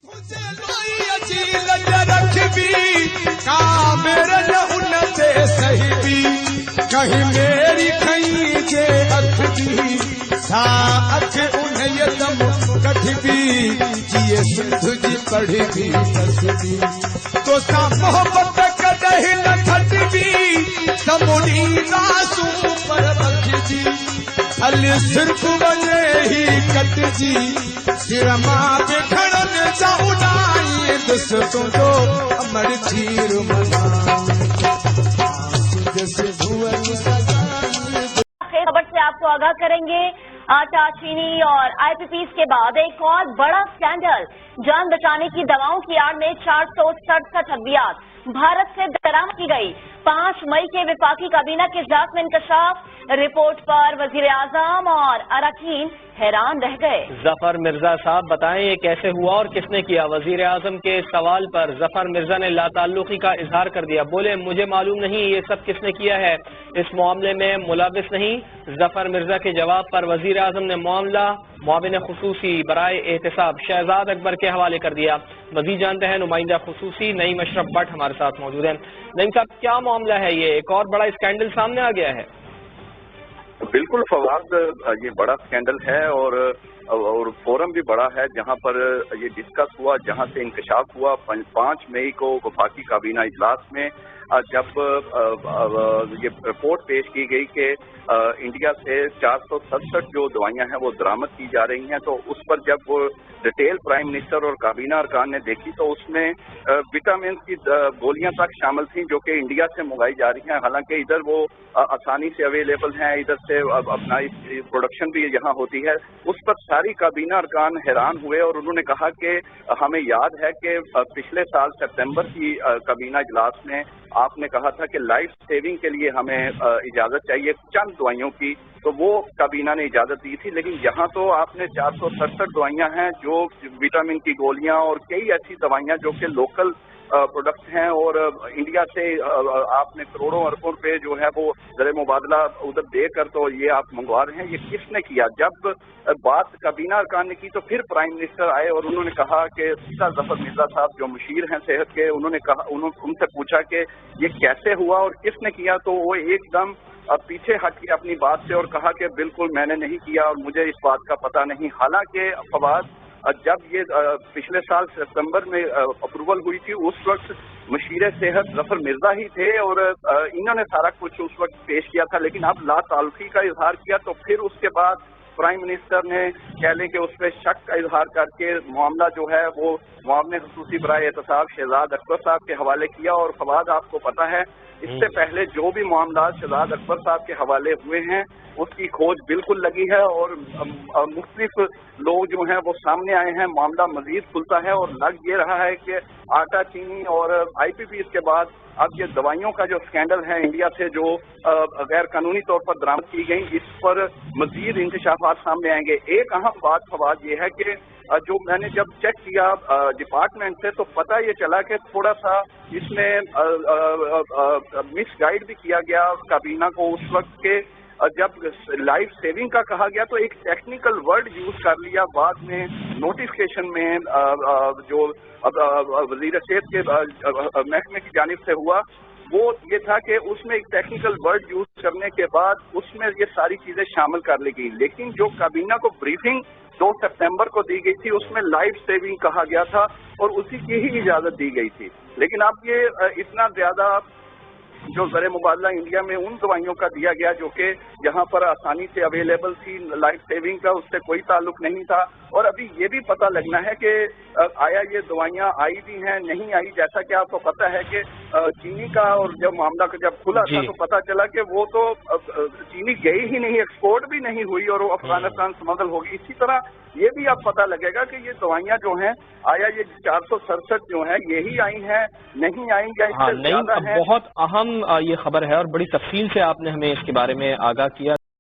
کہیں میری کہیں جے اکھ دی سا اکھ انہیں یتم کٹھ بھی جیے سندھ جی پڑھ بھی تسبی تو سا محبت کدہ نہ کھٹ بھی سمونی راسوں پر رکھ جی ہل صرف وجہ ہی کٹ جی سر ماں پہ کھڑن جا اڑائی دستوں جو امر تیر منا خبر سے آپ کو آگاہ کریں گے آٹا چینی اور آئی پی پیز کے بعد ایک اور بڑا اسکینڈل جان بچانے کی دواؤں کی آڑ میں 467 ادویات بھارت سے برآمد کی گئی 5 مئی کے وفاقی کابینہ کے اجلاس میں انکشاف رپورٹ پر وزیر اعظم اور اراکین حیران رہ گئے۔ ظفر مرزا صاحب بتائیں یہ کیسے ہوا اور کس نے کیا؟ وزیر اعظم کے سوال پر ظفر مرزا نے لا تعلقی کا اظہار کر دیا، بولے مجھے معلوم نہیں یہ سب کس نے کیا ہے، اس معاملے میں ملوث نہیں۔ ظفر مرزا کے جواب پر وزیر اعظم نے معاملہ معاون خصوصی برائے احتساب شہزاد اکبر کے حوالے کر دیا۔ مزید جانتے ہیں نمائندہ خصوصی نعیم اشرف بٹ ہمارے ساتھ موجود ہیں۔ نعیم صاحب کیا معاملہ ہے؟ یہ ایک اور بڑا اسکینڈل سامنے آ گیا ہے۔ بالکل فواد، یہ بڑا اسکینڈل ہے اور فورم بھی بڑا ہے جہاں پر یہ ڈسکس ہوا، جہاں سے انکشاف ہوا 5 مئی کو وفاقی کابینہ اجلاس میں، جب یہ رپورٹ پیش کی گئی کہ انڈیا سے 467 جو دوائیاں ہیں وہ درآمد کی جا رہی ہیں، تو اس پر جب وہ ڈیٹیل پرائم منسٹر اور کابینہ ارکان نے دیکھی تو اس میں وٹامن کی گولیاں تک شامل تھیں جو کہ انڈیا سے منگائی جا رہی ہیں، حالانکہ ادھر وہ آسانی سے اویلیبل ہیں، ادھر سے اپنا پروڈکشن بھی یہاں ہوتی ہے۔ اس پر ساری کابینہ ارکان حیران ہوئے اور انہوں نے کہا کہ ہمیں یاد ہے کہ پچھلے سال سپتمبر کی کابینہ اجلاس میں آپ نے کہا تھا کہ لائف سیونگ کے لیے ہمیں اجازت چاہیے چند دوائیوں کی، تو وہ کابینہ نے اجازت دی تھی، لیکن یہاں تو آپ نے 467 دوائیاں ہیں جو وٹامن کی گولیاں اور کئی ایسی دوائیاں جو کہ لوکل پروڈکٹس ہیں، اور انڈیا سے آپ نے کروڑوں اربوں روپے جو ہے وہ زر مبادلہ ادھر دے کر تو یہ آپ منگوا رہے ہیں، یہ کس نے کیا؟ جب بات کابینہ ارکان نے کی تو پھر پرائم منسٹر آئے اور انہوں نے کہا کہ سیدھا ظفر مرزا صاحب جو مشیر ہیں صحت کے، انہوں نے کہا، ان سے پوچھا کہ یہ کیسے ہوا اور کس نے کیا، تو وہ ایک دم پیچھے ہٹ کے اپنی بات سے اور کہا کہ بالکل میں نے نہیں کیا اور مجھے اس بات کا پتہ نہیں۔ حالانکہ فواد، جب یہ پچھلے سال ستمبر میں اپروول ہوئی تھی اس وقت مشیر صحت ظفر مرزا ہی تھے اور انہوں نے سارا کچھ اس وقت پیش کیا تھا، لیکن اب لا تعلقی کا اظہار کیا تو پھر اس کے بعد پرائم منسٹر نے کہہ لیں کہ اس پہ شک کا اظہار کر کے معاملہ جو ہے وہ معاون خصوصی برائے احتساب شہزاد اکبر صاحب کے حوالے کیا۔ اور فواد، آپ کو پتہ ہے اس سے پہلے جو بھی معاملات شہزاد اکبر صاحب کے حوالے ہوئے ہیں اس کی کھوج بالکل لگی ہے اور مختلف لوگ جو ہیں وہ سامنے آئے ہیں، معاملہ مزید کھلتا ہے اور لگ یہ رہا ہے کہ آٹا چینی اور آئی پی پیز کے بعد اب یہ دوائیوں کا جو اسکینڈل ہے انڈیا سے جو غیر قانونی طور پر درآمد کی گئی، اس پر مزید انکشافات سامنے آئیں گے۔ ایک اہم بات فواد یہ ہے کہ جو میں نے جب چیک کیا ڈپارٹمنٹ سے تو پتہ یہ چلا کہ تھوڑا سا اس میں مس گائیڈ بھی کیا گیا کابینہ کو اس وقت کے جب لائف سیونگ کا کہا گیا تو ایک ٹیکنیکل ورڈ یوز کر لیا بعد میں نوٹیفکیشن میں جو وزیر صحت کے محکمے کی جانب سے ہوا، وہ یہ تھا کہ اس میں ایک ٹیکنیکل ورڈ یوز کرنے کے بعد اس میں یہ ساری چیزیں شامل کر لی گئی، لیکن جو کابینہ کو بریفنگ 2 سپتمبر کو دی گئی تھی اس میں لائف سیونگ کہا گیا تھا اور اسی کی ہی اجازت دی گئی تھی۔ لیکن اب یہ اتنا زیادہ جو زر مبادلہ انڈیا میں ان دوائیوں کا دیا گیا جو کہ یہاں پر آسانی سے اویلیبل تھی، لائف سیونگ کا اس سے کوئی تعلق نہیں تھا، اور ابھی یہ بھی پتہ لگنا ہے کہ آیا یہ دوائیاں آئی بھی ہیں نہیں آئی، جیسا کہ آپ کو پتہ ہے کہ چینی کا اور جب معاملہ جب کھلا تھا تو پتہ چلا کہ وہ تو چینی گئی ہی نہیں، ایکسپورٹ بھی نہیں ہوئی اور وہ افغانستان سمگل ہوگی۔ اسی طرح یہ بھی اب پتہ لگے گا کہ یہ دوائیاں جو ہیں آیا یہ 467 جو ہیں یہی آئی ہیں نہیں آئیں یا اس سے زیادہ ہیں۔ بہت اہم یہ خبر ہے اور بڑی تفصیل سے آپ نے ہمیں اس کے بارے میں آگاہ کیا۔